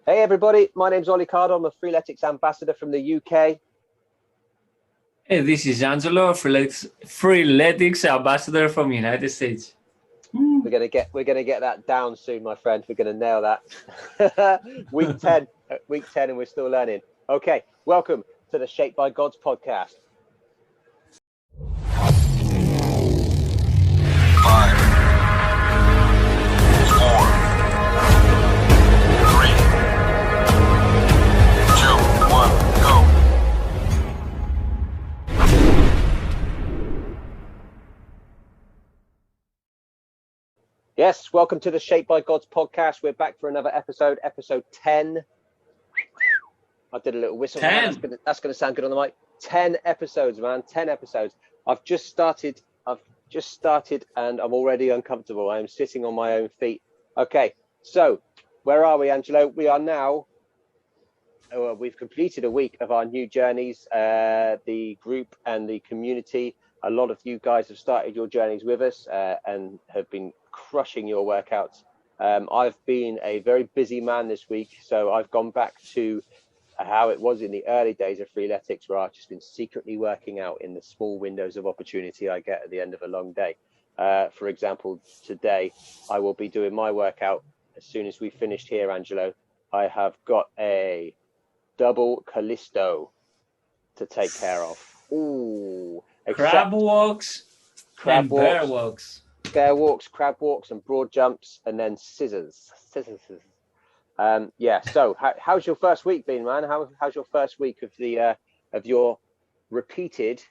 Hey everybody, my name's Oli. I'm a Freeletics ambassador from the UK. Hey, this is Angelo, Freeletics ambassador from United States. We're gonna get that down soon, my friend. We're gonna nail that. week 10, and we're still learning. Okay, welcome to the Shaped by Gods podcast. 5, 4, 3, 2, 1, go. Yes, welcome to the Shaped by Gods podcast. We're back for another episode 10. I did a little whistle. 10. That's gonna sound good on the mic. 10 episodes, man. 10 episodes. I've just started and I'm already uncomfortable. I am sitting on my own feet. Okay, so where are we, Angelo? We are now, we've completed a week of our new journeys, the group and the community. A lot of you guys have started your journeys with us and have been crushing your workouts. I've been a very busy man this week, so I've gone back to how it was in the early days of Freeletics, where I've just been secretly working out in the small windows of opportunity I get at the end of a long day. For example, today I will be doing my workout as soon as we finished here, Angelo. I have got a double Callisto to take care of. Ooh, Crab walks and bear walks. Bear walks, crab walks, and broad jumps, and then scissors. Yeah. So, how's your first week been, man? How's your first week of the of your repeated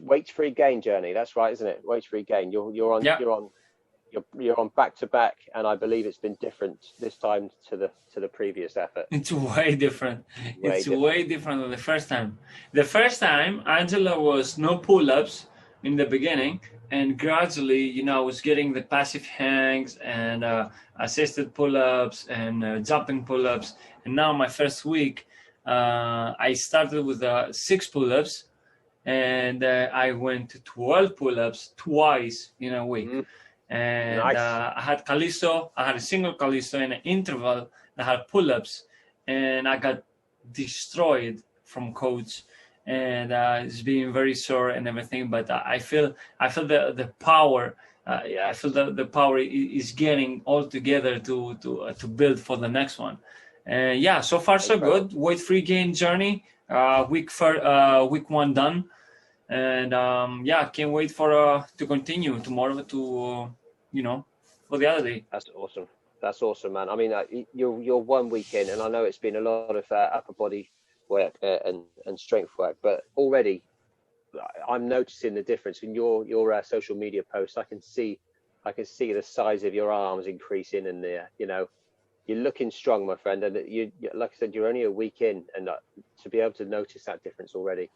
weight-free gain journey? That's right, isn't it? Weight-free gain. You're on back to back, and I believe it's been different this time to the previous effort. It's way different. Way different than the first time. The first time, Angela was no pull-ups in the beginning, and gradually, I was getting the passive hangs and assisted pull-ups and jumping pull-ups. And now my first week, I started with 6 pull-ups, and I went to 12 pull-ups twice in a week. Mm-hmm. And nice. I had Callisto, I had a single Callisto in an interval that had pull-ups, and I got destroyed from coach, and it's being very sore and everything. But I feel the power. I feel the power is getting all together to build for the next one. And yeah, so far so good. Weight-free gain journey. Week 1 done. And can't wait for to continue tomorrow to for the other day. That's awesome, man. I mean, you're 1 week in, and I know it's been a lot of upper body work and strength work, but already I'm noticing the difference in your social media posts. I can see the size of your arms increasing, and you're looking strong, my friend. And you, like I said, you're only a week in, and to be able to notice that difference already,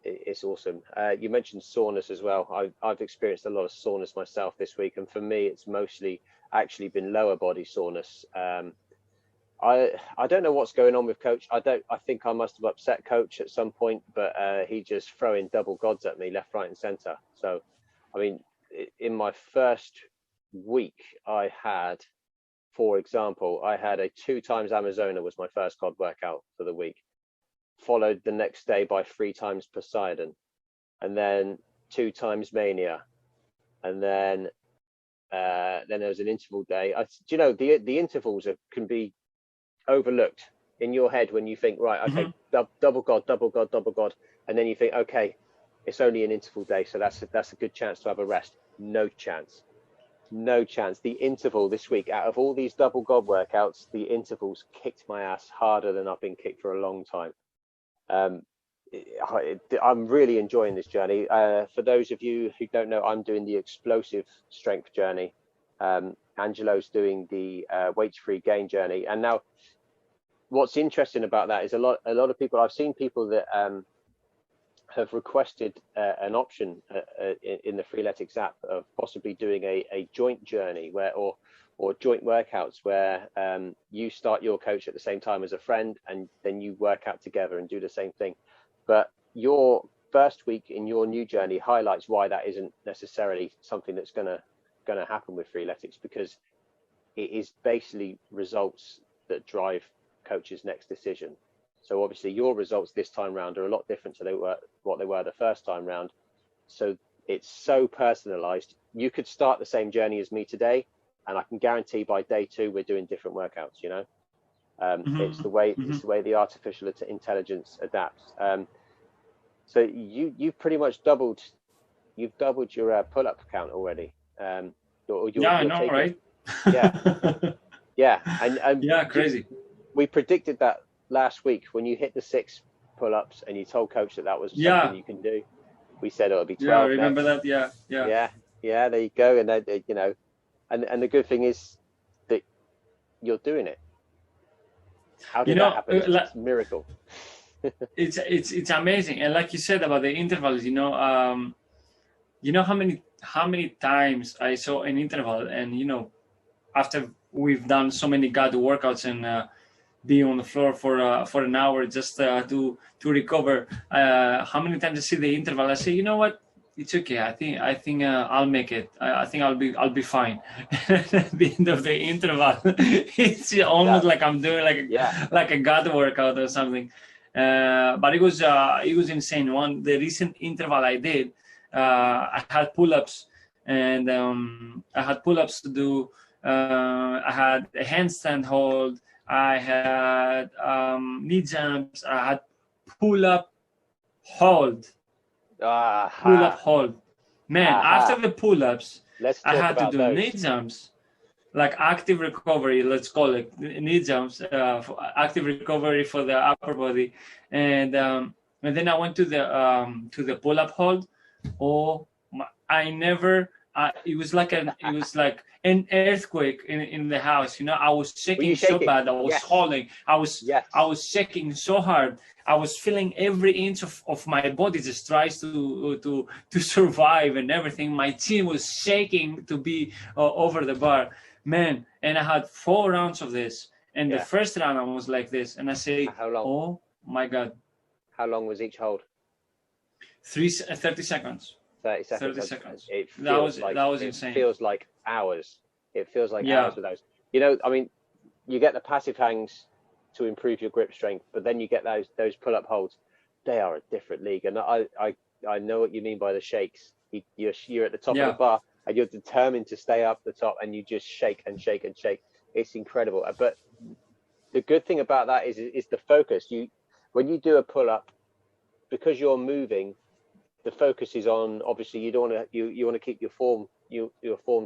it's awesome. You mentioned soreness as well. I've experienced a lot of soreness myself this week, and for me it's mostly actually been lower body soreness. I don't know what's going on with coach. I think I must have upset coach at some point, but he just throwing double gods at me left, right and center. So I mean, in my first week I had, for example, I had a 2 times Amazona was my first god workout for the week, followed the next day by 3 times Poseidon, and then 2 times Mania, and then there was an interval day. The intervals can be overlooked in your head when you think, right, okay, mm-hmm. double god, and then you think, okay, it's only an interval day, so that's a good chance to have a rest. No chance. The interval this week, out of all these double god workouts, the intervals kicked my ass harder than I've been kicked for a long time. I'm really enjoying this journey. For those of you who don't know, I'm doing the explosive strength journey. Angelo's doing the weight-free gain journey. And now what's interesting about that is a lot of people, I've seen people that have requested an option in the Freeletics app of possibly doing a joint journey or joint workouts where you start your coach at the same time as a friend, and then you work out together and do the same thing. But your first week in your new journey highlights why that isn't necessarily something that's gonna happen with Freeletics, because it is basically results that drive coaches' next decision. So obviously your results this time round are a lot different to what they were the first time round. So it's so personalized. You could start the same journey as me today, and I can guarantee by day 2 we're doing different workouts. You know, it's the way the artificial intelligence adapts. So you pretty much doubled your pull-up count already. Yeah, I know, right? Yeah, and yeah, crazy. We predicted that last week when you hit the 6 pull-ups and you told coach that was something you can do. We said it'll be 12. Yeah, I remember that. Yeah. There you go. And then, you know, and the good thing is that you're doing it. How did that happen? It's a miracle. it's amazing. And like you said about the intervals, you know how many times I saw an interval, and you know, after we've done so many guided workouts and be on the floor for an hour just to recover, how many times I see the interval, I say, you know what, it's okay. I think I'll make it. I think I'll be fine. At the end of the interval, it's almost like I'm doing like a gut workout or something. But it was insane. The recent interval I did, I had pull-ups, and I had pull-ups to do. I had a handstand hold. I had knee jumps. I had pull-up hold. Pull-up hold. Man, after the pull-ups, I had to do knee jumps, like active recovery, let's call it knee jumps, active recovery for the upper body, and then I went to the pull-up hold. Oh, it was like an earthquake in the house. You know, I was shaking so bad. I was holding. I was shaking so hard. I was feeling every inch of my body just tries to survive and everything. My chin was shaking to be over the bar, man. And I had 4 rounds of this. And the first round I was like this, and I say, "Oh my God!" How long was each hold? 30 seconds. 30 seconds. 30 seconds. That was insane. It feels like hours. It feels like hours with those. You know, I mean, you get the passive hangs to improve your grip strength, but then you get those pull-up holds. They are a different league, and I know what you mean by the shakes. You're at the top of the bar, and you're determined to stay up the top, and you just shake and shake and shake. It's incredible. But the good thing about that is the focus. When you do a pull-up, because you're moving, the focus is on, obviously you don't want to, you want to keep your form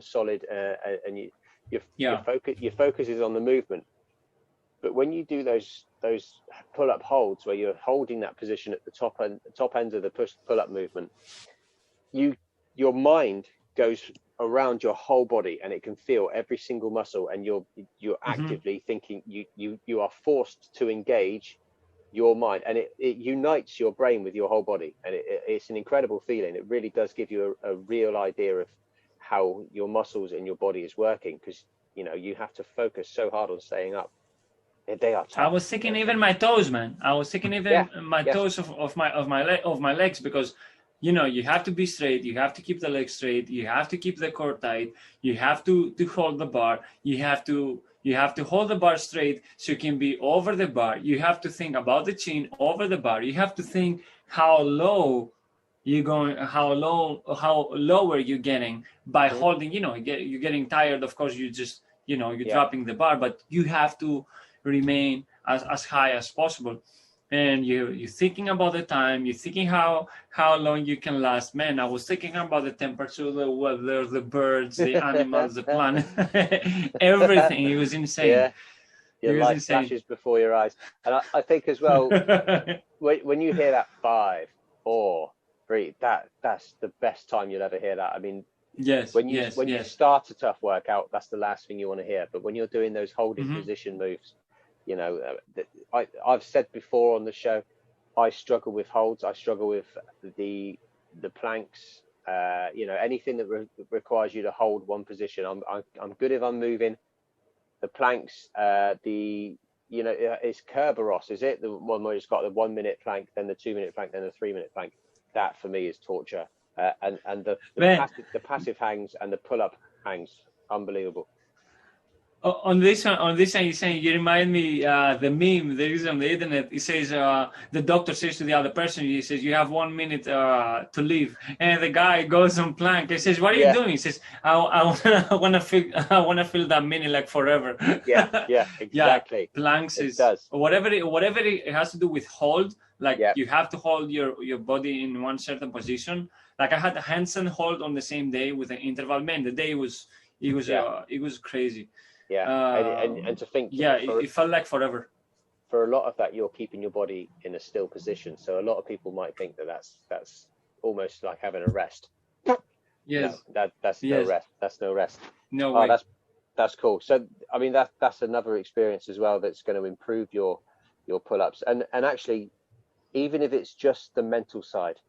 solid, and your focus is on the movement. But when you do those pull-up holds where you're holding that position at the top ends of the pull-up movement, your mind goes around your whole body, and it can feel every single muscle, and you're actively thinking. You are forced to engage your mind, and it unites your brain with your whole body, and it's an incredible feeling. It really does give you a real idea of how your muscles and your body is working, because you know you have to focus so hard on staying up. They are tough. I was thinking even my toes, man. I was thinking even my toes of my legs, because you know you have to be straight, you have to keep the legs straight, you have to keep the core tight, you have to hold the bar, you have to hold the bar straight so you can be over the bar. You have to think about the chin over the bar. You have to think how low you're going, how lower you're getting by holding. You know, you're getting tired. Of course, you just, you know, you're dropping the bar, but you have to remain as high as possible. And you're thinking about the time, you're thinking how long you can last. Man, I was thinking about the temperature, the weather, the birds, the animals, the planet, everything. It was insane. Yeah, your life flashes before your eyes. And I think as well, when you hear that 5, 4, 3, that's the best time you'll ever hear that. I mean, when you start a tough workout, that's the last thing you want to hear. But when you're doing those holding position moves, you know, I've said before on the show, I struggle with holds. I struggle with the planks. You know, anything that requires you to hold one position. I'm good if I'm moving. The planks, you know, it's Kerberos, is it? The one where it's got the 1 minute plank, then the 2 minute plank, then the 3 minute plank. That for me is torture. And the passive hangs and the pull up hangs, unbelievable. On this one, he's saying, you remind me the meme there is on the internet. He says the doctor says to the other person, he says, you have 1 minute to live, and the guy goes on plank. He says, what are you doing? He says, I wanna feel that minute like forever. Yeah, exactly. Planks it is does. whatever it has to do with hold. Like you have to hold your body in one certain position. Like I had a handstand hold on the same day with an interval. Man, the day it was crazy. And to think, it felt like forever. For a lot of that, you're keeping your body in a still position. So a lot of people might think that's almost like having a rest. Yes, no, that's no rest. That's no rest. No way. That's cool. So I mean that's another experience as well that's going to improve your pull-ups. And actually, even if it's just the mental side,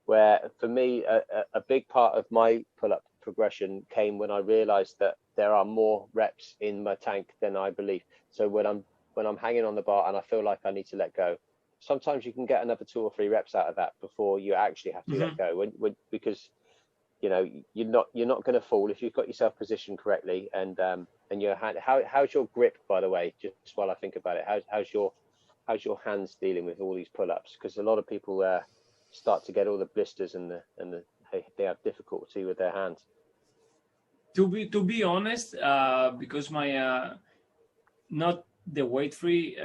where for me a big part of my pull-up progression came when I realized that there are more reps in my tank than I believe. So when I'm hanging on the bar and I feel like I need to let go, sometimes you can get another 2 or 3 reps out of that before you actually have to let go. Because you know you're not going to fall if you've got yourself positioned correctly. And your hand, how's your grip, by the way? Just while I think about it, how's your hands dealing with all these pull-ups? Because a lot of people start to get all the blisters and they have difficulty with their hands. To be honest, because my not the weight-free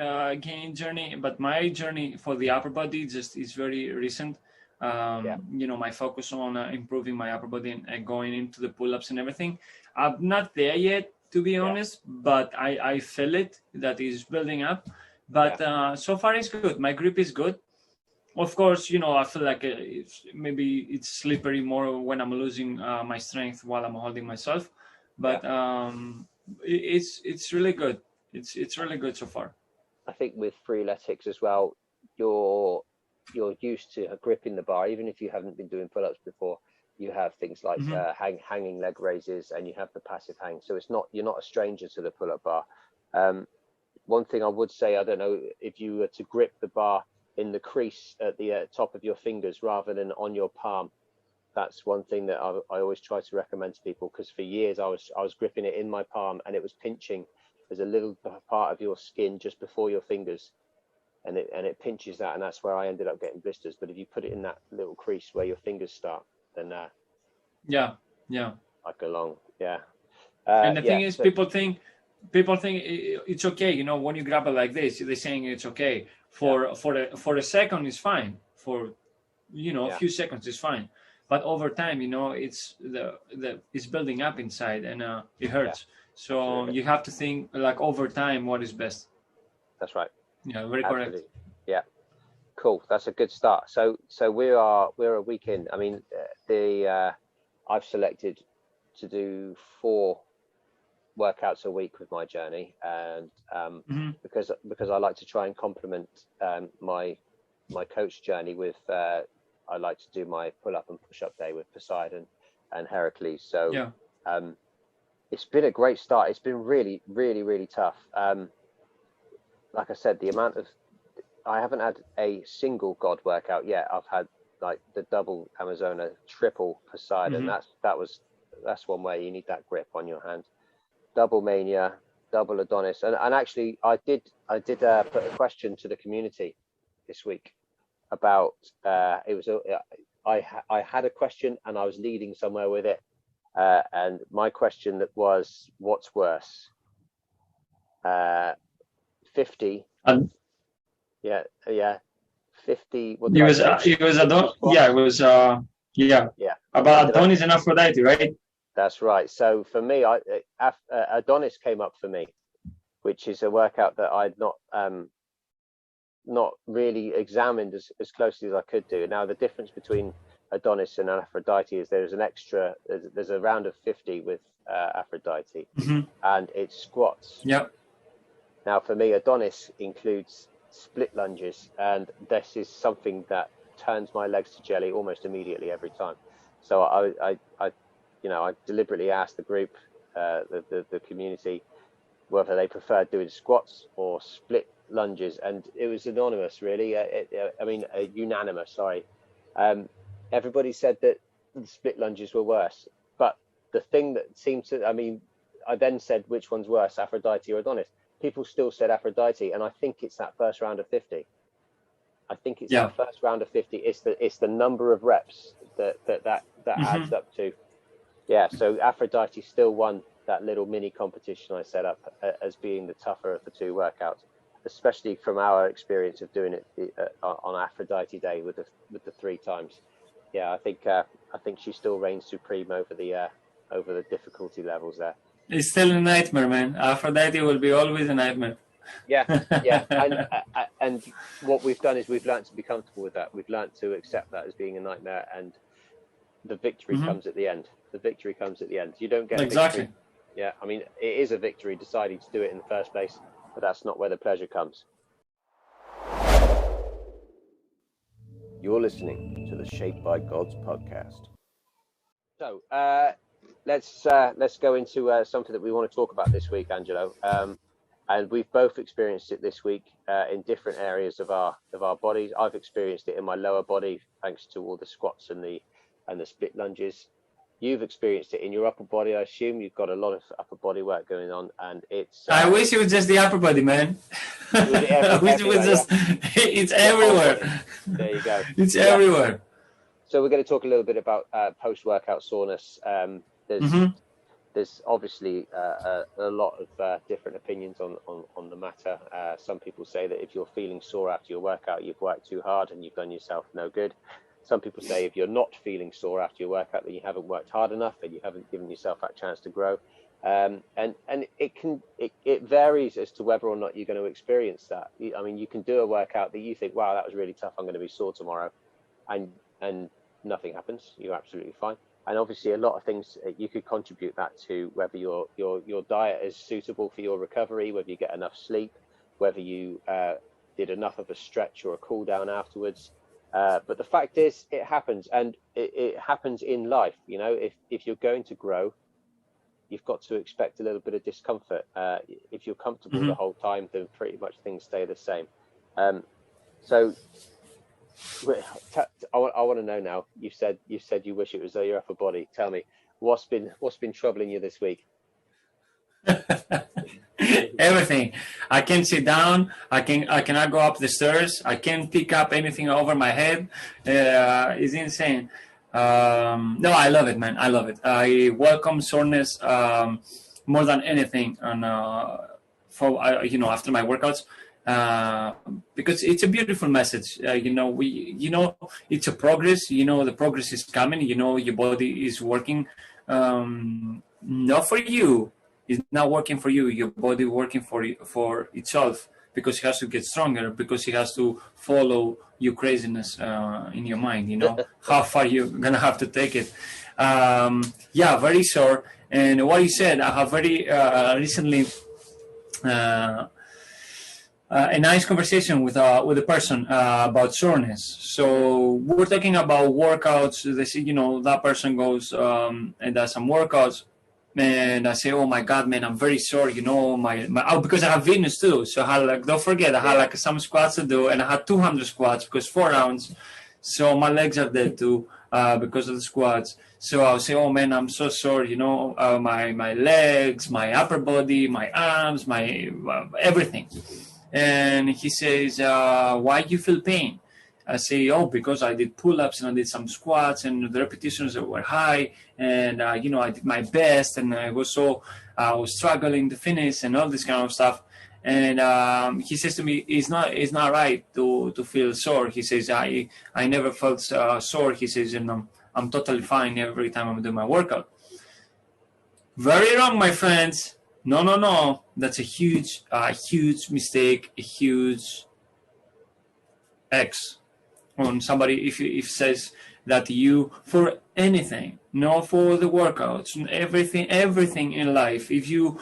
gaining journey, but my journey for the upper body just is very recent. You know, my focus on improving my upper body and going into the pull-ups and everything. I'm not there yet, to be honest, but I feel it that is building up. But so far it's good. My grip is good. Of course, you know, I feel like maybe it's slippery more when I'm losing my strength while I'm holding myself. But it's really good. It's really good so far. I think with Freeletics as well, you're used to gripping the bar, even if you haven't been doing pull-ups before. You have things like hanging leg raises, and you have the passive hang. So you're not a stranger to the pull-up bar. One thing I would say, I don't know if you were to grip the bar in the crease at the top of your fingers rather than on your palm. That's one thing that I always try to recommend to people, because for years I was gripping it in my palm and it was pinching. There's a little part of your skin just before your fingers, and it pinches that, and that's where I ended up getting blisters. But if you put it in that little crease where your fingers start, then I go long. And the thing is, people think it's okay. You know, when you grab it like this, they're saying it's okay for a second. It's fine for a few seconds. It's fine, but over time, you know, it's it's building up inside, and it hurts. So you have to think like over time what is best. That's right. Yeah, very correct. Yeah, cool. That's a good start. So we're a week in. I mean, I've selected to do 4 workouts a week with my journey, and because I like to try and complement my coach journey with I like to do my pull-up and push-up day with Poseidon and Heracles. So it's been a great start. It's been really, really, really tough. Like I said, I haven't had a single God workout yet. I've had like the double Amazona, triple Poseidon. That's one way you need that grip on your hand. Double Mania, double Adonis, and actually I did put a question to the community this week about I had a question and I was leading somewhere with it, and my question that was, what's worse, 50 50 about Adonis and Aphrodite, right? That's right. So for me, Adonis came up for me, which is a workout that I'd not really examined as closely as I could do. Now, the difference between Adonis and Aphrodite is there's a round of 50 with Aphrodite, and it's squats. Yep. Now, for me, Adonis includes split lunges, and this is something that turns my legs to jelly almost immediately every time. So I deliberately asked the group, the community, whether they preferred doing squats or split lunges, and it was anonymous, really. Unanimous. Sorry. Everybody said that the split lunges were worse, but the thing that seemed to, I then said, which one's worse, Aphrodite or Adonis? People still said Aphrodite, and I think it's that first round of 50. I think it's that first round of 50. It's the number of reps that adds up to. Yeah, so Aphrodite still won that little mini competition I set up as being the tougher of the two workouts, especially from our experience of doing it on Aphrodite Day with the 3 times. Yeah, I think she still reigns supreme over the difficulty levels there. It's still a nightmare, man. Aphrodite will be always a nightmare. Yeah, and what we've done is we've learned to be comfortable with that. We've learned to accept that as being a nightmare, and the victory comes at the end. The victory comes at the end. You don't get exactly. Victory. Yeah, I mean, it is a victory deciding to do it in the first place, but that's not where the pleasure comes. You're listening to the Shaped by Gods podcast. So let's go into something that we want to talk about this week, Angelo. And we've both experienced it this week in different areas of our bodies. I've experienced it in my lower body thanks to all the squats and the split lunges. You've experienced it in your upper body. I assume you've got a lot of upper body work going on, and it's. I wish it was just the upper body, man. I wish it was just. It's everywhere. There you go. It's everywhere. So we're going to talk a little bit about post-workout soreness. There's obviously a lot of different opinions on the matter. Some people say that if you're feeling sore after your workout, you've worked too hard and you've done yourself no good. Some people say if you're not feeling sore after your workout, then you haven't worked hard enough and you haven't given yourself that chance to grow. And it varies as to whether or not you're going to experience that. I mean, you can do a workout that you think, wow, that was really tough, I'm going to be sore tomorrow, and nothing happens. You're absolutely fine. And obviously a lot of things you could contribute that to, whether your diet is suitable for your recovery, whether you get enough sleep, whether you did enough of a stretch or a cool down afterwards. But the fact is, it happens, and it happens in life. You know, if you're going to grow, you've got to expect a little bit of discomfort. If you're comfortable the whole time, then pretty much things stay the same. So I want to know now. You said you wish it was your upper body. Tell me, what's been troubling you this week? Everything. I can't sit down. I cannot go up the stairs. I can't pick up anything over my head. It's insane. No, I love it, man. I love it. I welcome soreness more than anything, and after my workouts, because it's a beautiful message. It's a progress. The progress is coming. Your body is working, not for you. It's not working for you. Your body working for itself, because it has to get stronger, because it has to follow your craziness in your mind. How far you're gonna have to take it. Very sore. And what you said, I have very recently a nice conversation with a person about soreness. So we're talking about workouts. They say, that person goes and does some workouts. And I say, oh my God, man, I'm very sore, because I have Venus too. So I had don't forget, I had some squats to do, and I had 200 squats because 4 rounds. So my legs are dead too because of the squats. So I'll say, oh man, I'm so sore, my legs, my upper body, my arms, my everything. And he says, why do you feel pain? I say, because I did pull-ups and I did some squats and the repetitions were high, and I did my best, and I was struggling to finish and all this kind of stuff. And he says to me, it's not right to feel sore. He says, I never felt sore. He says, and I'm totally fine every time I'm doing my workout. Very wrong, my friends. No. That's a huge mistake, a huge X on somebody if says that you, for anything, not for the workouts, everything in life, if you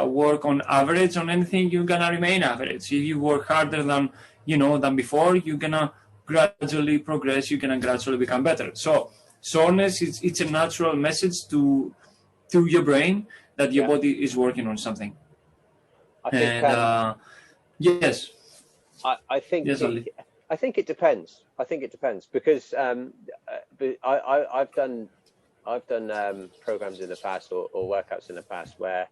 work on average on anything, you're gonna remain average. If you work harder than before, you're gonna gradually progress, you're gonna gradually become better. So soreness, it's a natural message to your brain that your body is working on something. I think, yes. I think yes, I think it depends. Because I've done programs in the past or workouts in the past where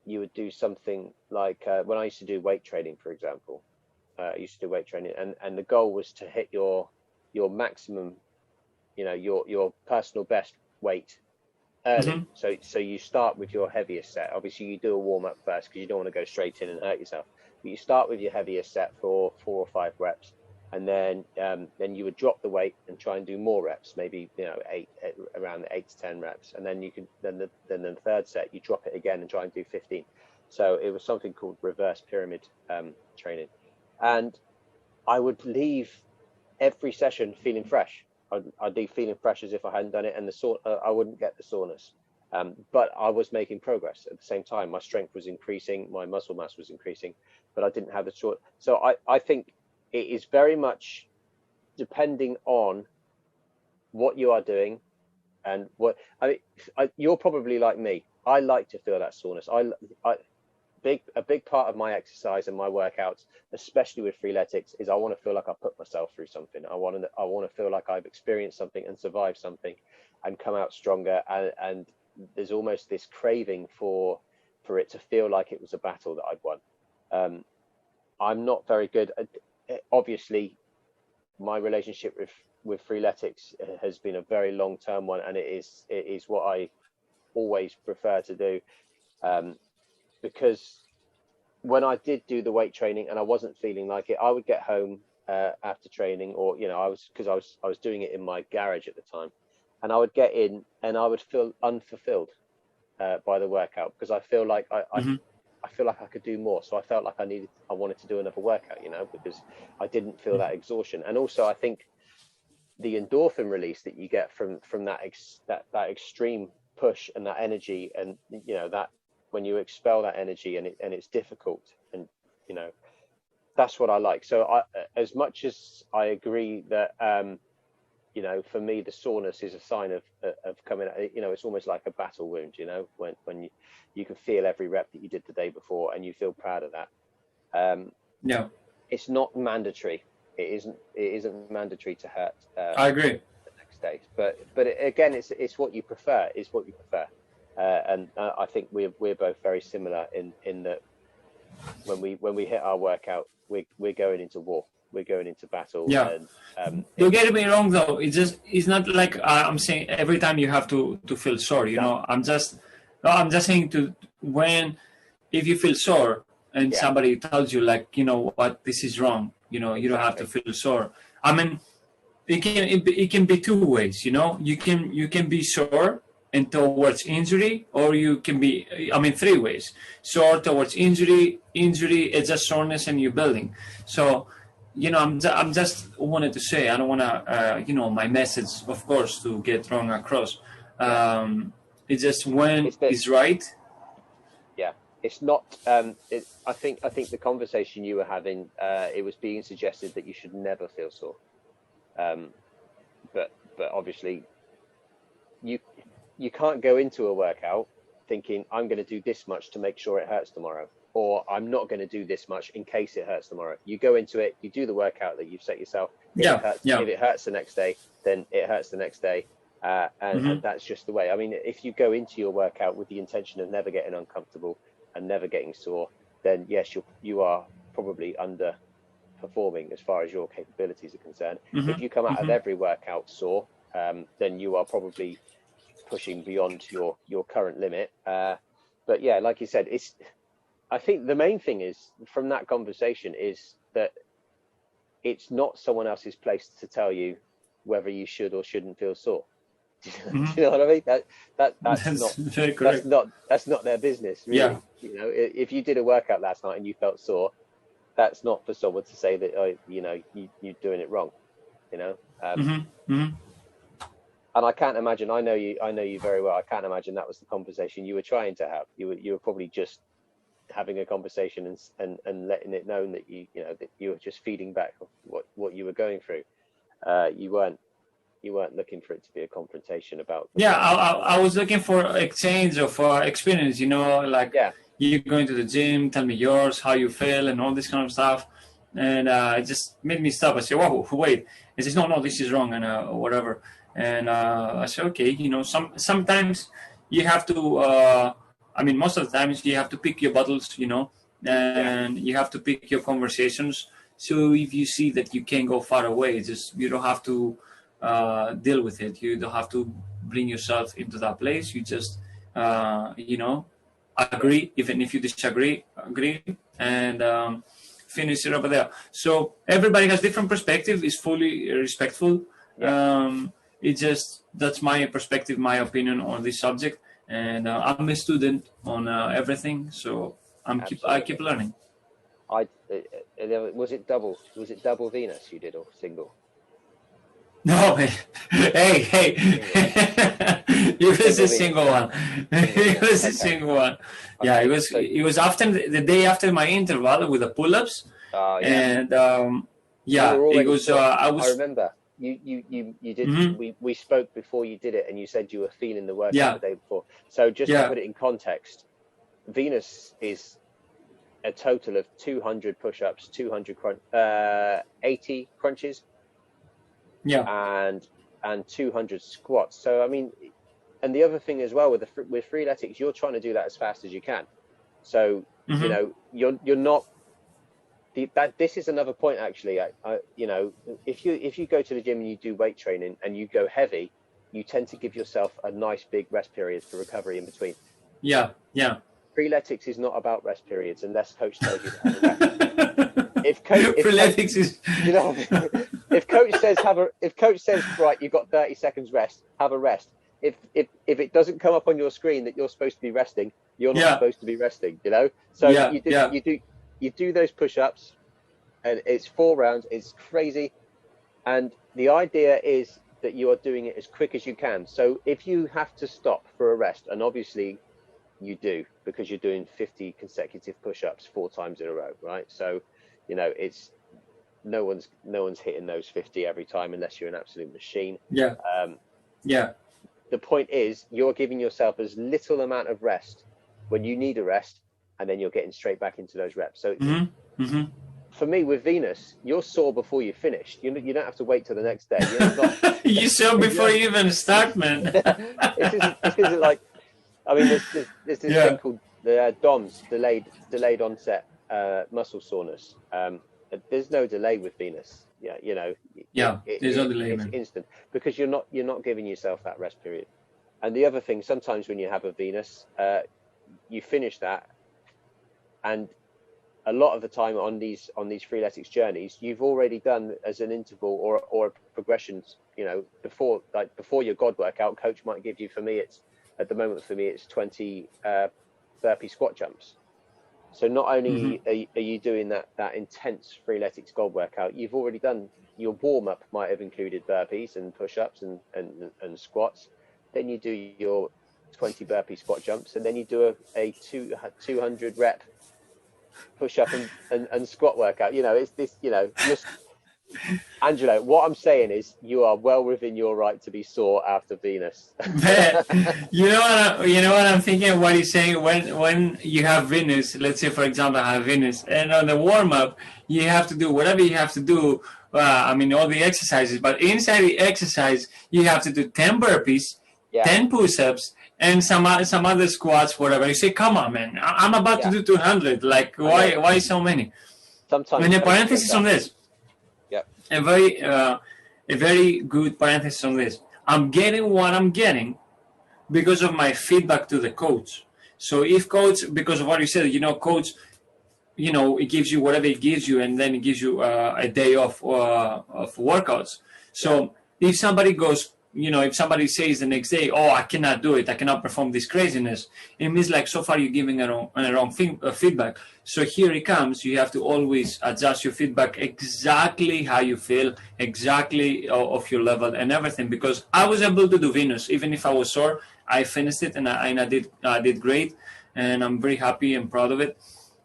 you would do something like when I used to do weight training, for example. I used to do weight training, and the goal was to hit your maximum, your personal best weight early. So you start with your heaviest set. Obviously, you do a warm up first because you don't want to go straight in and hurt yourself. But you start with your heaviest set for 4 or 5 reps, and then you would drop the weight and try and do more reps, maybe around 8 to 10 reps, and then the third set you drop it again and try and do 15. So it was something called reverse pyramid training, and I would leave every session feeling fresh. I'd be feeling fresh as if I hadn't done it, and I wouldn't get the soreness. But I was making progress at the same time. My strength was increasing, my muscle mass was increasing, but I didn't have the sort. So I think it is very much depending on what you are doing and what you're probably like me. I like to feel that soreness. A big part of my exercise and my workouts, especially with Freeletics, is I want to feel like I put myself through something. I want to feel like I've experienced something and survived something and come out stronger. And there's almost this craving for it to feel like it was a battle that I'd won. I'm not very good. Obviously, my relationship with Freeletics has been a very long-term one, and it is what I always prefer to do. Because when I did do the weight training and I wasn't feeling like it, I would get home after training, or I was doing it in my garage at the time, and I would get in and I would feel unfulfilled by the workout, because I feel like I feel like I could do more. So I felt like I wanted to do another workout, because I didn't feel that exhaustion. And also I think the endorphin release that you get from that extreme push and that energy, and that when you expel that energy and it's difficult, and that's what I like. So as much as I agree that for me the soreness is a sign of coming, it's almost like a battle wound, when you can feel every rep that you did the day before and you feel proud of that. It's not mandatory. It isn't mandatory to hurt. I agree. The next day, but again, it's what you prefer. And I think we're both very similar in that when we hit our workout, we're going into war, we're going into battle. Yeah. And, don't get me wrong though. It's not like I'm saying every time you have to feel sore. I'm just saying if you feel sore and somebody tells you like, what, this is wrong. You don't have to feel sore. I mean, it can be 2 ways. You can be sore and towards injury, or you can be, 3 ways. Sore towards injury, it's just soreness and you're building. So, I'm just wanted to say, I don't want to, my message, of course, to get wrong across. It's just when it's right. Yeah, it's not. I think the conversation you were having, it was being suggested that you should never feel sore. But obviously, you can't go into a workout thinking I'm going to do this much to make sure it hurts tomorrow, or I'm not going to do this much in case it hurts tomorrow. You go into it, you do the workout that you've set yourself. If it hurts the next day, then it hurts the next day. And that's just the way. I mean, if you go into your workout with the intention of never getting uncomfortable and never getting sore, then yes, you are probably underperforming as far as your capabilities are concerned. If you come out of every workout sore, then you are probably pushing beyond your current limit. But yeah, like you said, I think the main thing is from that conversation is that it's not someone else's place to tell you whether you should or shouldn't feel sore. Do you know what I mean? That's not their business, really. Yeah. If you did a workout last night and you felt sore, that's not for someone to say that you're doing it wrong. And I can't imagine. I know you very well. I can't imagine that was the conversation you were trying to have. You were probably just having a conversation and letting it known that that you were just feeding back what you were going through. You weren't looking for it to be a confrontation about. I was looking for exchange of experience. You going to the gym, tell me yours, how you feel, and all this kind of stuff. And it just made me stop. I said, "Whoa, wait!" It says, "No, this is wrong," and whatever. And I said, okay, sometimes you have to, most of the times you have to pick your battles, and you have to pick your conversations. So if you see that you can't go far away, you don't have to deal with it. You don't have to bring yourself into that place. You just, agree, even if you disagree, and finish it over there. So everybody has different perspective. Is fully respectful. That's my perspective, my opinion on this subject, and I'm a student on everything. So I keep learning. Was it double Venus you did, or single? No, hey, it was a single one. It was a single one. Yeah, it was after the day after my interval with the pull-ups, and it was. I remember you did. Mm-hmm. We spoke before you did it, and you said you were feeling the workout the day before. So just to put it in context, Venus is a total of 200 push-ups, 80 crunches. And 200 squats. So I mean, and the other thing as well with Freeletics, you're trying to do that as fast as you can. So you're not. This is another point actually. If you go to the gym and you do weight training and you go heavy, you tend to give yourself a nice big rest period for recovery in between. Yeah. Freeletics is not about rest periods unless coach tells you to have a rest. If coach says right, you've got 30 seconds rest, have a rest. If it doesn't come up on your screen that you're supposed to be resting, you're not supposed to be resting. So you do those push-ups, and it's 4 rounds. It's crazy, and the idea is that you are doing it as quick as you can. So if you have to stop for a rest, and obviously you do because you're doing 50 consecutive push-ups 4 times in a row, right? So it's no one's hitting those 50 every time unless you're an absolute machine. The point is you're giving yourself as little amount of rest when you need a rest, and then you're getting straight back into those reps. So for me with Venus, you're sore before you finish. You don't have to wait till the next day. You sore before you even start, man. This isn't like, I mean, there's this thing called the DOMS, delayed onset muscle soreness. There's no delay with Venus. There's no delay. It's instant because you're not giving yourself that rest period. And the other thing, sometimes when you have a Venus, you finish that, and a lot of the time on these Freeletics journeys, you've already done as an interval or progressions. Before your God workout, coach might give you. At the moment, for me, it's 20 burpee squat jumps. So not only are you doing that intense Freeletics God workout, you've already done your warm-up. Might have included burpees and push-ups and squats. Then you do your 20 burpee squat jumps, and then you do a 200 rep push-up and squat workout. It's this. Angelo, what I'm saying is you are well within your right to be sore after Venus. you know what I'm thinking, what he's saying, when you have Venus, let's say for example I have Venus, and on the warm-up you have to do whatever you have to do, all the exercises, but inside the exercise you have to do 10 burpees, 10 push-ups, and some other squats, whatever. You say, come on, man, I'm about to do 200, like why so many? Sometimes. And a parenthesis on this. A very good parenthesis on this. I'm getting what I'm getting because of my feedback to the coach. So if coach, because of what you said, coach, it gives you whatever it gives you, and then it gives you a day off of workouts. So if somebody goes, if somebody says the next day, oh, I cannot do it, I cannot perform this craziness, it means like so far you're giving a wrong feedback. So here it comes. You have to always adjust your feedback exactly how you feel, exactly of your level and everything. Because I was able to do Venus, even if I was sore. I finished it and I did great, and I'm very happy and proud of it.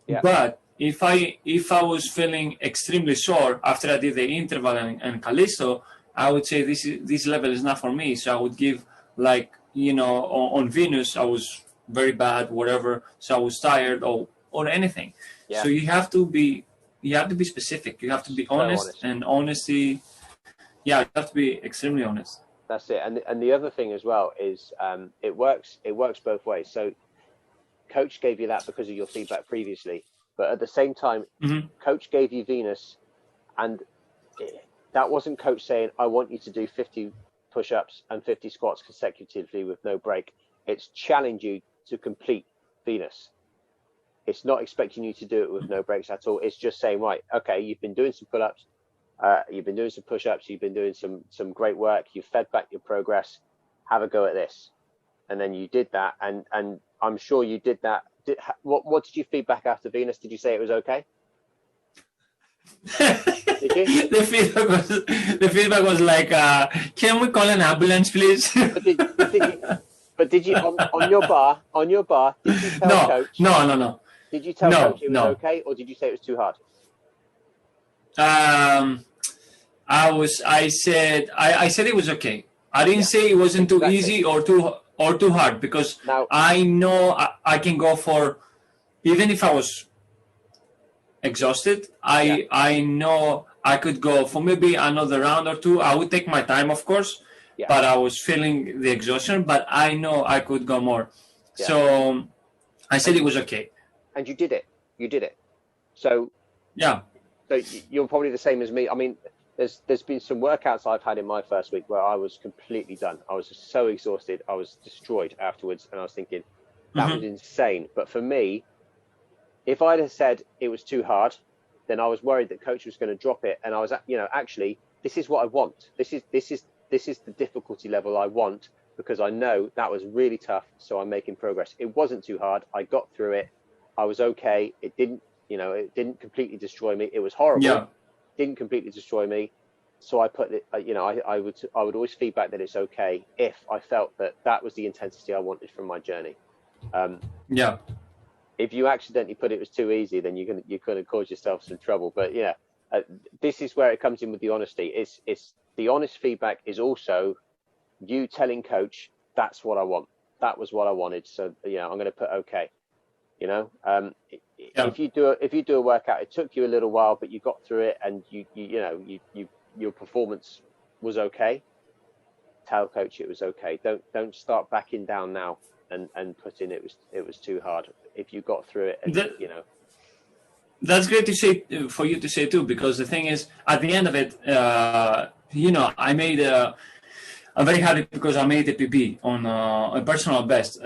Yeah. But if I was feeling extremely sore after I did the interval and Callisto, I would say this level is not for me. So I would give on Venus I was very bad, whatever. So I was tired or anything. Yeah. So you have to be specific. You have to be honest. And honesty. Yeah, you have to be extremely honest. That's it. And the other thing as well is it works both ways. So coach gave you that because of your feedback previously, but at the same time, coach gave you Venus, and that wasn't coach saying, I want you to do 50 push-ups and 50 squats consecutively with no break. It's challenge you to complete Venus. It's not expecting you to do it with no breaks at all. It's just saying, right, okay, you've been doing some pull-ups, you've been doing some push-ups, you've been doing some great work, you've fed back your progress, have a go at this. And then you did that, and I'm sure you did that. What did you feed back after Venus? Did you say it was okay? Did you? The feedback was like, can we call an ambulance, please? But did you on your bar? Did you tell coach? No. Did you tell coach it was okay, or did you say it was too hard? I said it was okay. I didn't say it wasn't too easy or too hard, because now, I know I can go for, even if I was exhausted, I know I could go for maybe another round or two. I would take my time, of course, but I was feeling the exhaustion, but I know I could go more. So I said it was okay. And you did it. So so you're probably the same as me. I mean, there's been some workouts I've had in my first week where I was completely done. I was just so exhausted. I was destroyed afterwards, and I was thinking that was insane. But for me, if I'd have said it was too hard, then I was worried that coach was going to drop it. And I was, actually, this is what I want. This is the difficulty level I want, because I know that was really tough. So I'm making progress. It wasn't too hard. I got through it. I was okay. It didn't completely destroy me. It was horrible. Yeah. Didn't completely destroy me. So I put it, I would always feedback that it's okay if I felt that was the intensity I wanted from my journey. If you accidentally put it was too easy, then you're going to cause yourself some trouble. But this is where it comes in with the honesty. It's the honest feedback is also you telling coach, that's what I want. That was what I wanted. So I'm going to put okay. If you do a workout, it took you a little while, but you got through it, and your performance was okay. Tell coach it was okay. Don't start backing down now and put in it was too hard. If you got through it, and, that's great to say, for you to say too, because the thing is, at the end of it, I made I'm very happy because I made a PB on a personal best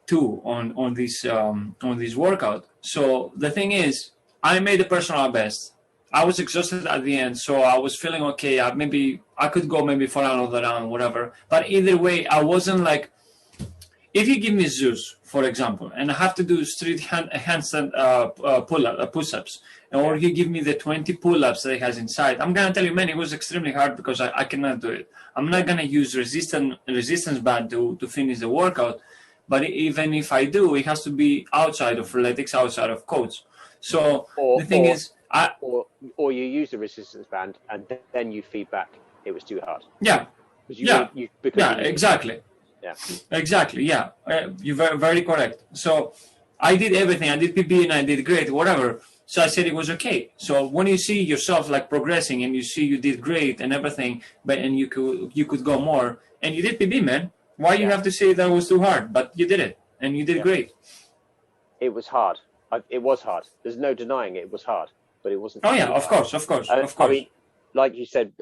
too on this workout. So the thing is, I made a personal best. I was exhausted at the end, so I was feeling okay. Maybe I could go maybe for another round, whatever. But either way, I wasn't like, if you give me Zeus, for example, and I have to do street handstand push-ups, or you give me the 20 pull-ups that it has inside, I'm going to tell you, man, it was extremely hard because I cannot do it. I'm not going to use resistance band to finish the workout. But even if I do, it has to be outside of Freeletics, outside of coach. So the thing is... Or you use the resistance band and then you feedback it was too hard. Yeah. Exactly. Yeah. Exactly. Yeah. You're very, very correct. So I did everything. I did PB and I did great, whatever. So I said it was okay. So when you see yourself like progressing and you see you did great and everything, and you could go more, and you did PB, man. Why you have to say that was too hard? But you did it, and you did great. It was hard. It was hard. There's no denying it was hard, but it wasn't. Oh yeah, of course. I mean, like you said,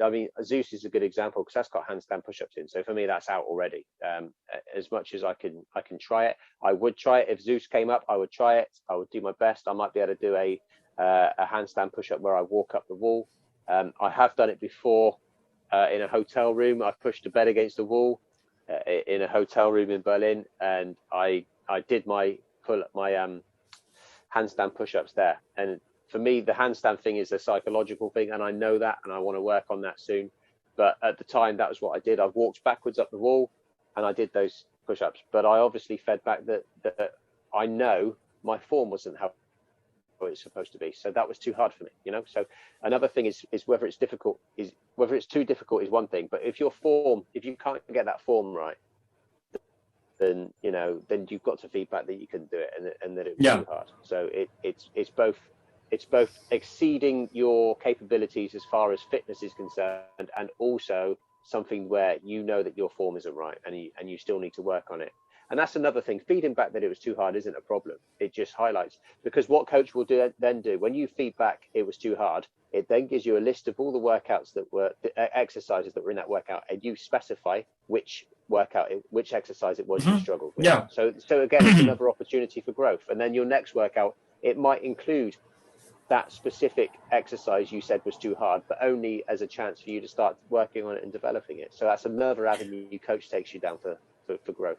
Zeus is a good example because that's got handstand push-ups in. So for me, that's out already. As much as I can try it. I would try it if Zeus came up. I would try it. I would do my best. I might be able to do a handstand push-up where I walk up the wall. I have done it before in a hotel room. I've pushed a bed against the wall. In a hotel room in Berlin, and I did my handstand push-ups there. And for me, the handstand thing is a psychological thing, and I know that, and I want to work on that soon. But at the time, that was what I did. I walked backwards up the wall, and I did those push-ups. But I obviously fed back that I know my form wasn't how it's supposed to be, so that was too hard for me. So another thing is whether it's too difficult is one thing, but if you can't get that form right, then you've got to feedback that you couldn't do it and that it was too hard. So it's both exceeding your capabilities as far as fitness is concerned, and also something where you know that your form isn't right and you still need to work on it. And that's another thing. Feeding back that it was too hard isn't a problem. It just highlights, because what coach will do when you feed back it was too hard, it then gives you a list of all the workouts that were the exercises that were in that workout, and you specify which exercise it was you struggled with. Yeah. So again, it's another opportunity for growth. And then your next workout, it might include that specific exercise you said was too hard, but only as a chance for you to start working on it and developing it. So that's another avenue coach takes you down for growth.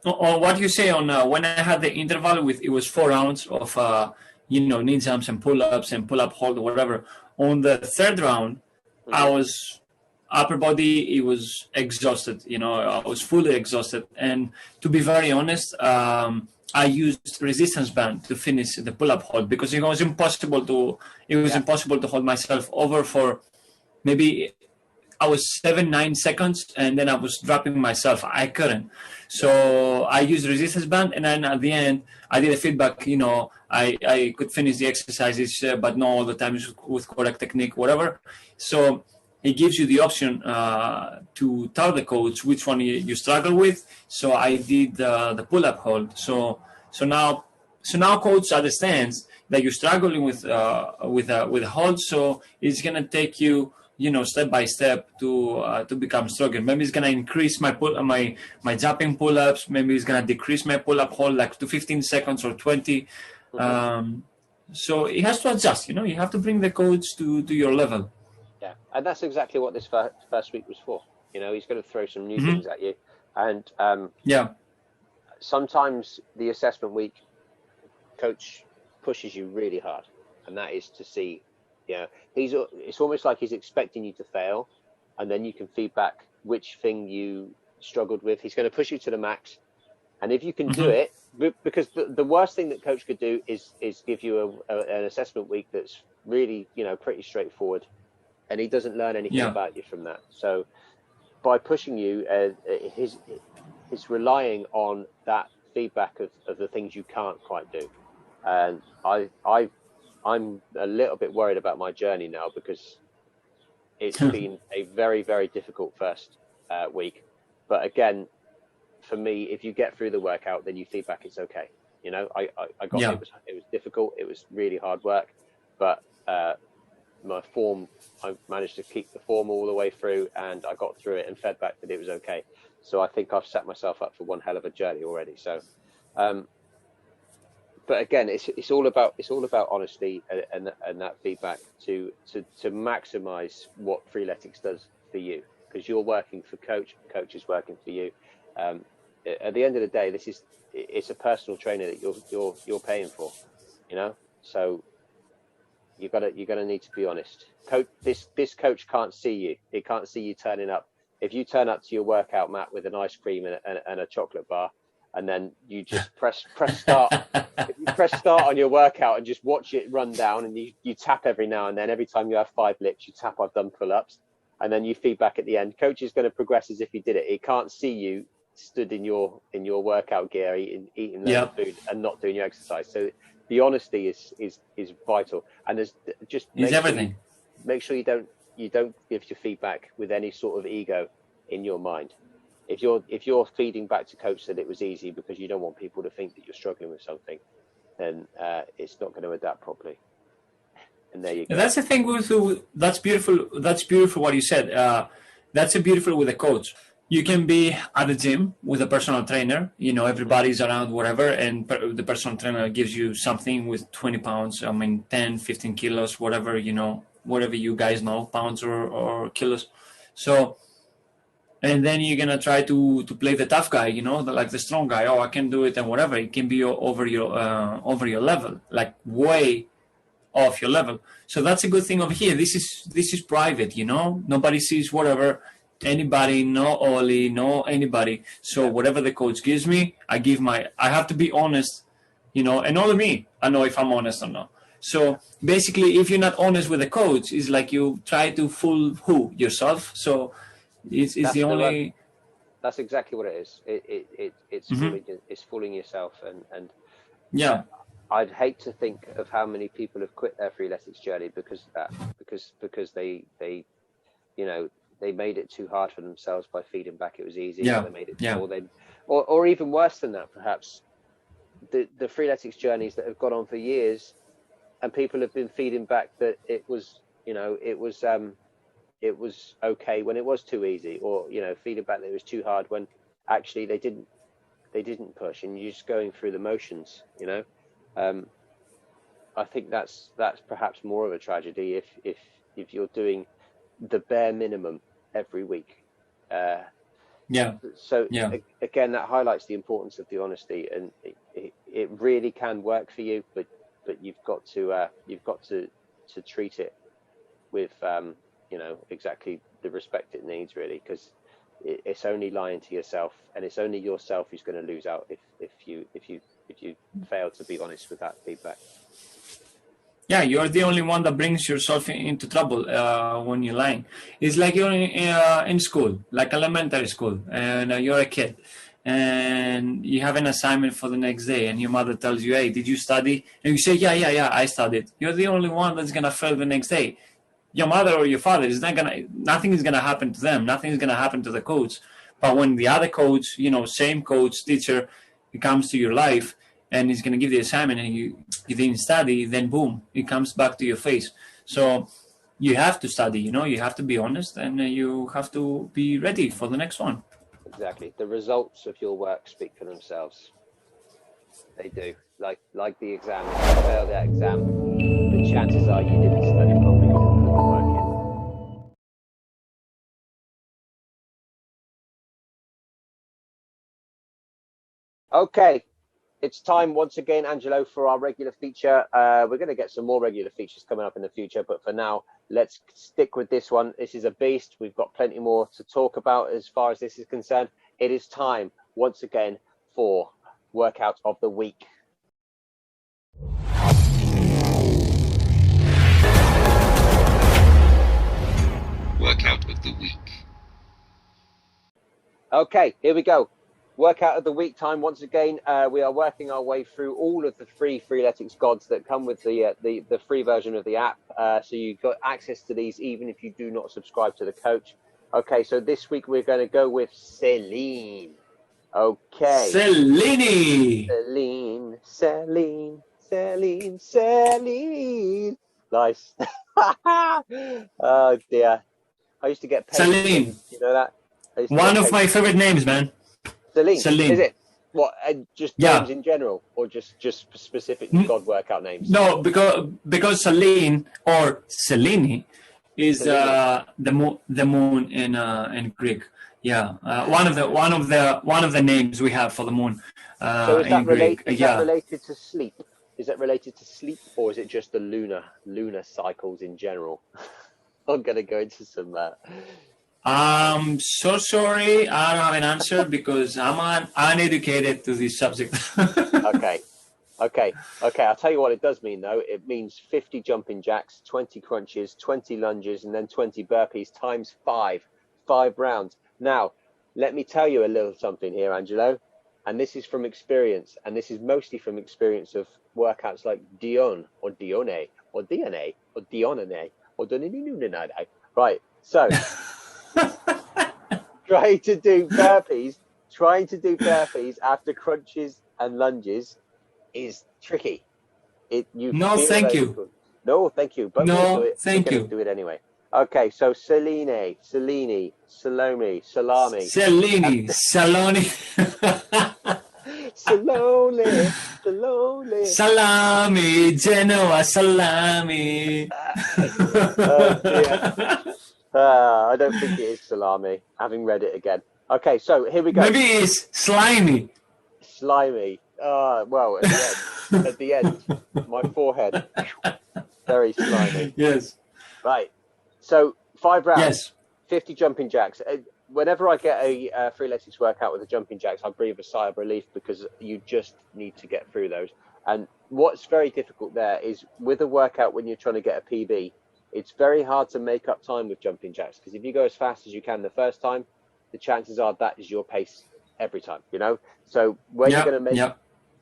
On what you say on when I had the interval with, it was 4 rounds of knee jumps and pull-ups and pull-up hold or whatever. On the third round, I was upper body, it was exhausted. I was fully exhausted. And to be very honest, I used resistance band to finish the pull-up hold, because it was impossible to hold myself over for maybe I was 7-9 seconds, and then I was dropping myself. I couldn't. So I used resistance band, and then at the end, I did a feedback. I could finish the exercises, but not all the time with correct technique, whatever. So it gives you the option to tell the coach which one you struggle with. So I did the pull-up hold. So now coach understands that you're struggling with a hold. So it's gonna take you, step by step to become stronger. Maybe it's gonna increase my jumping pull-ups. Maybe it's gonna decrease my pull-up hold like to 15 seconds or 20. So it has to adjust. You have to bring the coach to your level. Yeah, and that's exactly what this first week was for. He's going to throw some new things at you, and sometimes the assessment week, coach pushes you really hard, and that is to see. It's almost like he's expecting you to fail, and then you can feedback which thing you struggled with. He's going to push you to the max, and if you can do it, because the worst thing that coach could do is give you an assessment week that's really pretty straightforward, and he doesn't learn anything about you from that. So by pushing you, he's relying on that feedback of the things you can't quite do. And I'm a little bit worried about my journey now, because it's been a very, very difficult first week. But again, for me, if you get through the workout, then you feedback it's okay. I got it was difficult. It was really hard work, but my form, I managed to keep the form all the way through, and I got through it and fed back that it was okay. So I think I've set myself up for one hell of a journey already. So, but again, it's all about honesty and that feedback to maximize what Freeletics does for you, because you're working for coach is working for you. At the end of the day, it's a personal trainer that you're paying for, so you're gonna need to be honest. This coach can't see you. He can't see you turning up. If you turn up to your workout mat with an ice cream and a chocolate bar, and then you just press start, if you press start on your workout and just watch it run down, and you tap every now and then, every time you have 5 lifts, you tap, I've done pull-ups, and then you feedback at the end. Coach is going to progress as if he did it. He can't see you stood in your workout gear eating loads of food and not doing your exercise. So the honesty is vital, and there's just make sure you don't give your feedback with any sort of ego in your mind. If you're feeding back to coach that it was easy because you don't want people to think that you're struggling with something, then it's not going to adapt properly. And there you go. That's the thing that's beautiful. That's beautiful what you said. That's beautiful with a coach. You can be at the gym with a personal trainer, everybody's around, whatever, and the personal trainer gives you something with 20 pounds, 10, 15 kilos, whatever, whatever you guys know, pounds or kilos. So, and then you're going to try to play the tough guy, like the strong guy. Oh, I can do it and whatever. It can be over your level, like way off your level. So that's a good thing over here. This is private, nobody sees whatever. Anybody, no Oli, no anybody. So whatever the coach gives me, I have to be honest, and only me, I know if I'm honest or not. So basically, if you're not honest with the coach, it's like you try to fool yourself. So it's the only. That's exactly what it is. It's fooling yourself, and yeah. I'd hate to think of how many people have quit their Freeletics journey because of that, because they they made it too hard for themselves by feeding back it was easy. Yeah. They made it Yeah. or even worse than that, perhaps. The Freeletics journeys that have gone on for years, and people have been feeding back that it was, it was okay when it was too easy, or feeding back that it was too hard when actually they didn't push, and you're just going through the motions. I think that's perhaps more of a tragedy if you're doing the bare minimum every week. So again, that highlights the importance of the honesty, and it really can work for you, but you've got to treat it with exactly the respect it needs, really, because it's only lying to yourself, and it's only yourself who's going to lose out if you fail to be honest with that feedback. Yeah, you're the only one that brings yourself into trouble when you're lying. It's like you're in school, like elementary school, and you're a kid, and you have an assignment for the next day, and your mother tells you, "Hey, did you study?" And you say, "Yeah, I studied." You're the only one that's gonna fail the next day. Your mother or your father is nothing is gonna happen to them. Nothing is gonna happen to the coach. But when the other coach, same coach, teacher, comes to your life, and he's going to give the assignment, and you didn't study, then boom, it comes back to your face. So you have to study, you have to be honest, and you have to be ready for the next one. Exactly. The results of your work speak for themselves. They do. Like the exam. If you fail that exam, the chances are you didn't study properly, you didn't put the work in. Okay. It's time once again, Angelo, for our regular feature. We're going to get some more regular features coming up in the future, but for now, let's stick with this one. This is a beast. We've got plenty more to talk about as far as this is concerned. It is time once again for Workout of the Week. Workout of the Week. Okay, here we go. Workout of the Week time once again. We are working our way through all of the free Freeletics gods that come with the free version of the app. So you've got access to these even if you do not subscribe to the coach. Okay, so this week we're going to go with Celine. Okay. Celine. Nice. Oh dear. I used to get paid. Celine. You know that? One of my favorite names, man. Celine. Is it? What? Just names in general, or just specific God workout names? No, because Celine or Selene is the moon in Greek. Yeah, one of the names we have for the moon. So is that related to sleep? Is that related to sleep, or is it just the lunar cycles in general? I'm gonna go into some. I'm so sorry, I don't have an answer because I'm uneducated to this subject. Okay. I'll tell you what it does mean, though. It means 50 jumping jacks, 20 crunches, 20 lunges, and then 20 burpees times 5 rounds. Now, let me tell you a little something here, Angelo, and this is from experience, and this is mostly from experience of workouts like Dion or Dione or DNA or Dionane or Doninununade. Right, so trying to do burpees after crunches and lunges is tricky. No, thank you. No, thank you. But no, thank you. Do it anyway. Okay, so Salome, Salami, Saloni. Salome. Salami, Genoa, salami. Oh dear. I don't think it is salami, having read it again. Okay, so here we go. Maybe it's slimy. Slimy. Well, at the end, my forehead. Very slimy. Yes. Right. So 5 rounds. Yes. 50 jumping jacks. Whenever I get a Freeletics workout with the jumping jacks, I breathe a sigh of relief because you just need to get through those. And what's very difficult there is with a workout when you're trying to get a PB, it's very hard to make up time with jumping jacks because if you go as fast as you can the first time, the chances are that is your pace every time, So where you're going to make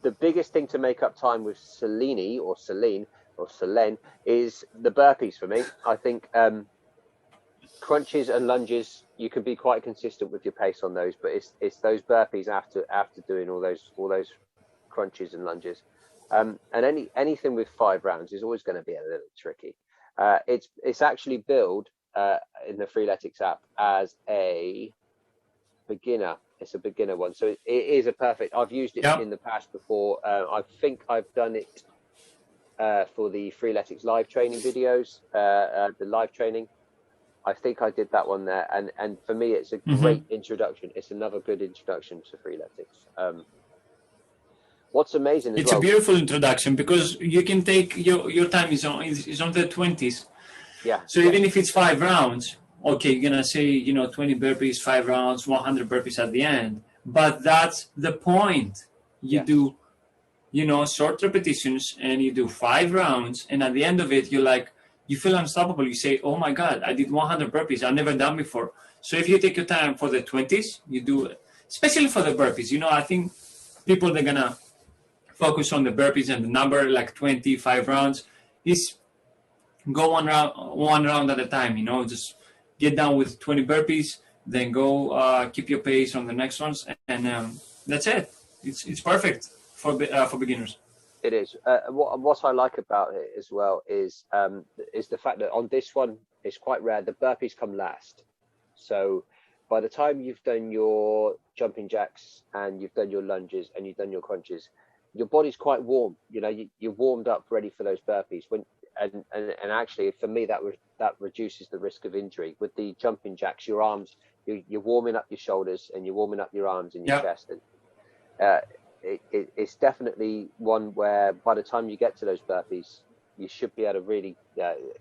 the biggest thing to make up time with Celine or Selene is the burpees for me. I think crunches and lunges, you can be quite consistent with your pace on those, but it's those burpees after doing all those crunches and lunges. And anything with 5 rounds is always going to be a little tricky. It's actually billed in the Freeletics app as a beginner. It's a beginner one, so it is a perfect. I've used it in the past before. I think I've done it for the Freeletics live training videos, the live training. I think I did that one there, and for me, it's a great introduction. It's another good introduction to Freeletics. What's amazing it's a beautiful introduction because you can take your time is on the 20s. Yeah. So even if it's 5 rounds, okay, you're gonna say 20 burpees, 5 rounds, 100 burpees at the end. But that's the point. You do short repetitions and you do 5 rounds, and at the end of it, you feel unstoppable. You say, oh my God, I did 100 burpees. I've never done before. So if you take your time for the 20s, you do it, especially for the burpees. I think people they're gonna focus on the burpees and the number, like 25 rounds, is go one round at a time, just get down with 20 burpees, then go keep your pace on the next ones, and that's it. It's perfect for beginners. It is. What I like about it as well is the fact that on this one, it's quite rare. The burpees come last. So by the time you've done your jumping jacks and you've done your lunges and you've done your crunches, your body's quite warm. You're warmed up, ready for those burpees. And actually, for me, that reduces the risk of injury. With the jumping jacks, your arms, you're warming up your shoulders and you're warming up your arms and your chest. And it's definitely one where by the time you get to those burpees, you should be able to really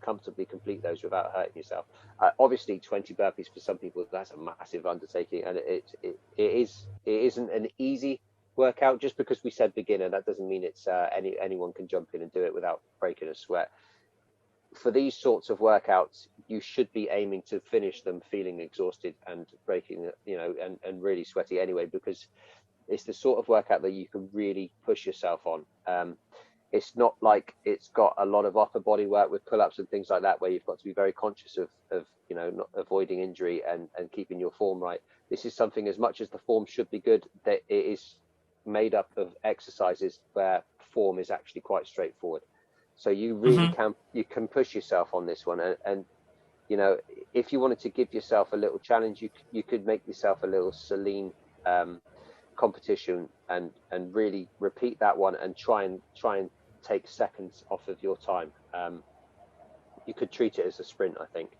comfortably complete those without hurting yourself. Obviously, 20 burpees for some people, that's a massive undertaking, and it isn't an easy workout. Just because we said beginner, that doesn't mean it's anyone can jump in and do it without breaking a sweat. For these sorts of workouts, you should be aiming to finish them feeling exhausted and breaking, and really sweaty anyway, because it's the sort of workout that you can really push yourself on. It's not like it's got a lot of upper body work with pull-ups and things like that, where you've got to be very conscious of not avoiding injury and keeping your form right. This is something, as much as the form should be good, that it is made up of exercises where form is actually quite straightforward. So you really can push yourself on this one, and if you wanted to give yourself a little challenge, you could make yourself a little Celine competition and really repeat that one and try and take seconds off of your time. You could treat it as a sprint, I think,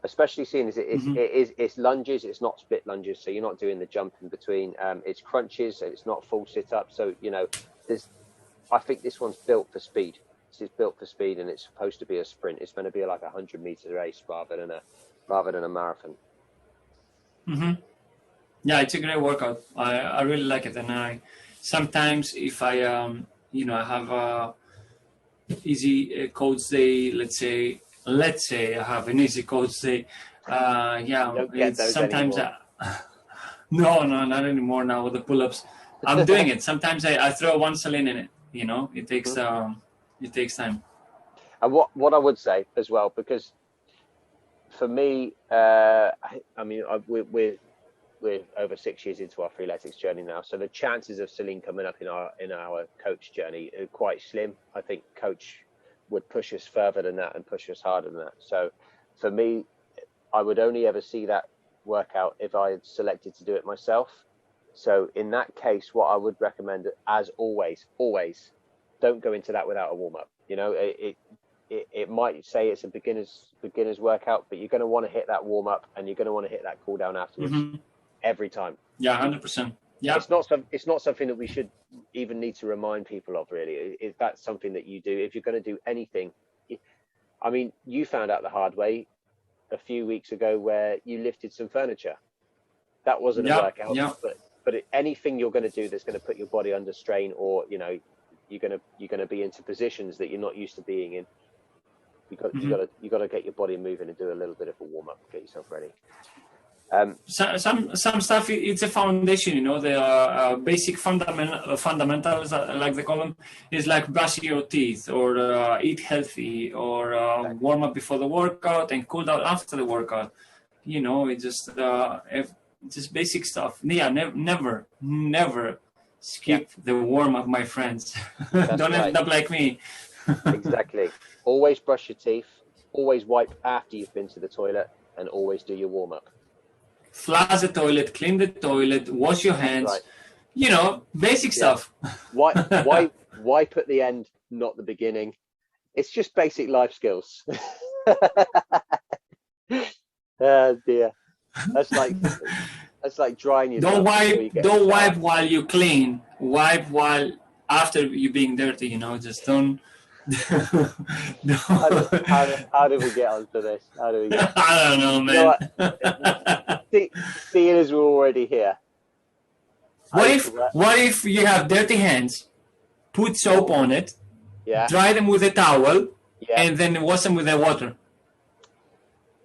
especially seeing as it's lunges, it's not split lunges, so you're not doing the jump in between. It's crunches, and it's not full sit-up. So I think this one's built for speed. This is built for speed, and it's supposed to be a sprint. It's going to be like a 100-meter race rather than a marathon. Yeah, it's a great workout. I really like it, and I sometimes if I I have a easy coach day. Let's say I have an easy coach day. It's sometimes no, not anymore now with the pull-ups. I'm doing it. Sometimes I throw one Celine in it. It takes time. And what I would say as well, because for me, we're over 6 years into our Freeletics journey now, so the chances of Celine coming up in our coach journey are quite slim. I think coach would push us further than that and push us harder than that. So for me, I would only ever see that workout if I had selected to do it myself. So in that case, what I would recommend, as always, don't go into that without a warm-up. It might say it's a beginner's workout, but you're going to want to hit that warm-up and you're going to want to hit that cool down afterwards. Every time. Yeah, 100%. Yeah. It's not something that we should even need to remind people of, really. If that's something that you do, if you're going to do anything. I mean, you found out the hard way a few weeks ago where you lifted some furniture. That wasn't a workout, but anything you're going to do that's going to put your body under strain, or you're going to be into positions that you're not used to being in. You got to get your body moving and do a little bit of a warm up, get yourself ready. Some stuff, it's a foundation, the basic fundamentals, like they call them, is like brush your teeth, or eat healthy, or warm up before the workout and cool down after the workout. It's just basic stuff. Yeah, never skip the warm up, my friends. Don't end up like me. Exactly. Always brush your teeth, always wipe after you've been to the toilet, and always do your warm up. Flush the toilet, clean the toilet, wash your hands. Right. Basic stuff. Wipe at the end, not the beginning. It's just basic life skills. Oh dear. That's like drying your. Don't wipe while you clean. Wipe while after you being dirty. Just don't. How did we get onto this? How do we get? I don't know, man. Seeing as we're already here. What if you have dirty hands? Put soap on it. Yeah. Dry them with a towel. Yeah. And then wash them with the water.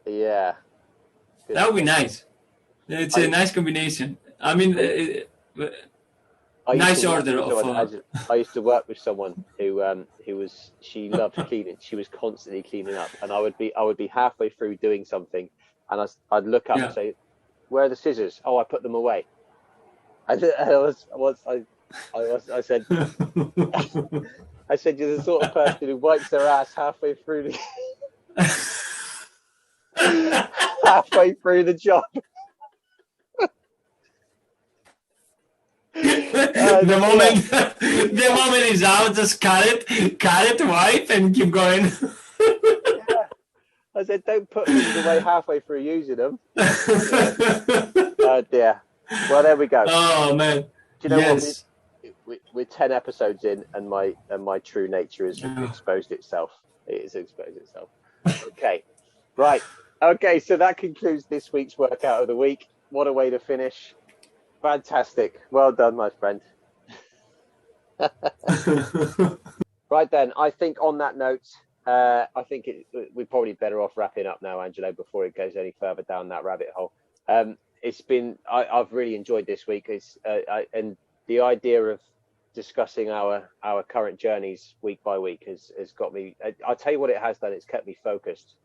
Yeah. Good. That would be nice. It's a nice combination. I mean, nice order of. I used to work with someone who she loved cleaning. She was constantly cleaning up, and I would be halfway through doing something, and I'd look up and say, "Where are the scissors?" "Oh, I put them away." I said, "You're the sort of person who wipes their ass halfway through the job." The moment is out, just cut it, wipe, and keep going. Yeah. I said, don't put things away halfway through using them. Oh dear. Well, there we go. Oh man. Do you know what? We're 10 episodes in, and my true nature has exposed itself. It has exposed itself. Okay. Right. Okay. So that concludes this week's workout of the week. What a way to finish. Fantastic. Well done, my friend. Right then, I think on that note, I think we're probably better off wrapping up now, Angelo, before it goes any further down that rabbit hole. It's been, I've really enjoyed this week. And the idea of discussing our current journeys week by week has got me, I'll tell you what it has done. It's kept me focused.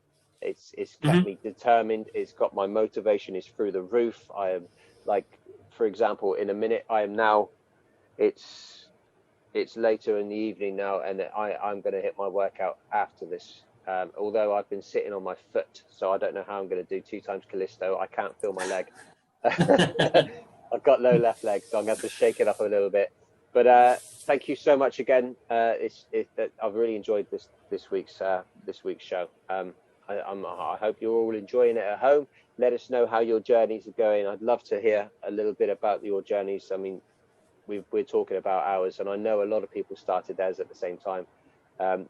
It's kept me determined. It's got my motivation is through the roof. I am, like, for example, in a minute, I am now, it's later in the evening now, and I'm going to hit my workout after this. Although I've been sitting on my foot, so I don't know how I'm going to do 2 times Callisto. I can't feel my leg. I've got no left leg, so I'm going to have to shake it up a little bit. But thank you so much again. I've really enjoyed this week's show. I hope you're all enjoying it at home. Let us know how your journeys are going. I'd love to hear a little bit about your journeys. I mean, we're talking about ours, and I know a lot of people started theirs at the same time.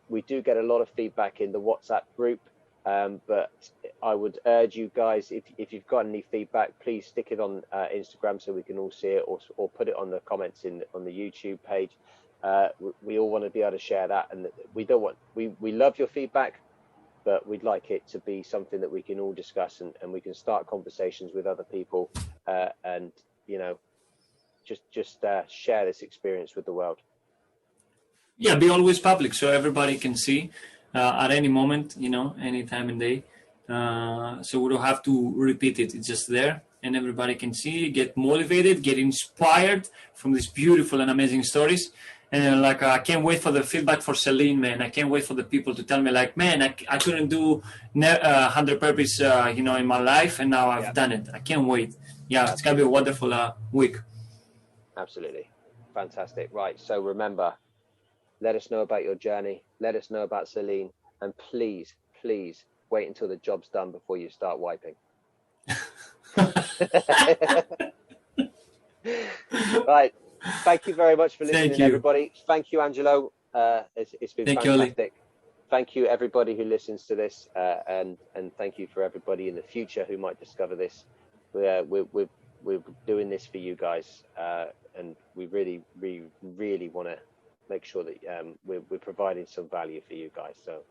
We do get a lot of feedback in the WhatsApp group, but I would urge you guys, if you've got any feedback, please stick it on Instagram so we can all see it, or put it on the comments on the YouTube page. We all want to be able to share that, and we love your feedback, but we'd like it to be something that we can all discuss, and we can start conversations with other people, and just share this experience with the world. Yeah, be always public so everybody can see at any moment, any time and day. So we don't have to repeat it. It's just there, and everybody can see, get motivated, get inspired from these beautiful and amazing stories. And I can't wait for the feedback for Celine, man. I can't wait for the people to tell me, like, man, I couldn't do 100 burpees, in my life, and now I've done it. I can't wait. Yeah, it's gonna be a wonderful week. Absolutely, fantastic. Right. So remember, let us know about your journey. Let us know about Celine, and please wait until the job's done before you start wiping. Right. Thank you very much for listening, everybody. Thank you, Angelo. It's been fantastic. Thank you, everybody who listens to this, and thank you for everybody in the future who might discover this. We're doing this for you guys, and we really want to make sure that we're providing some value for you guys. So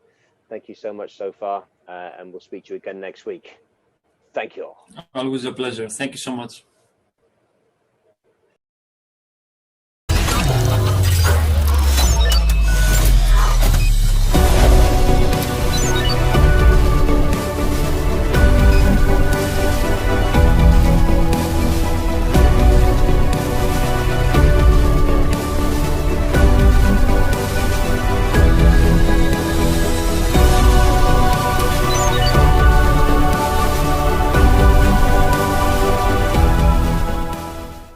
thank you so much so far, and we'll speak to you again next week. Thank you all. Always a pleasure. Thank you so much.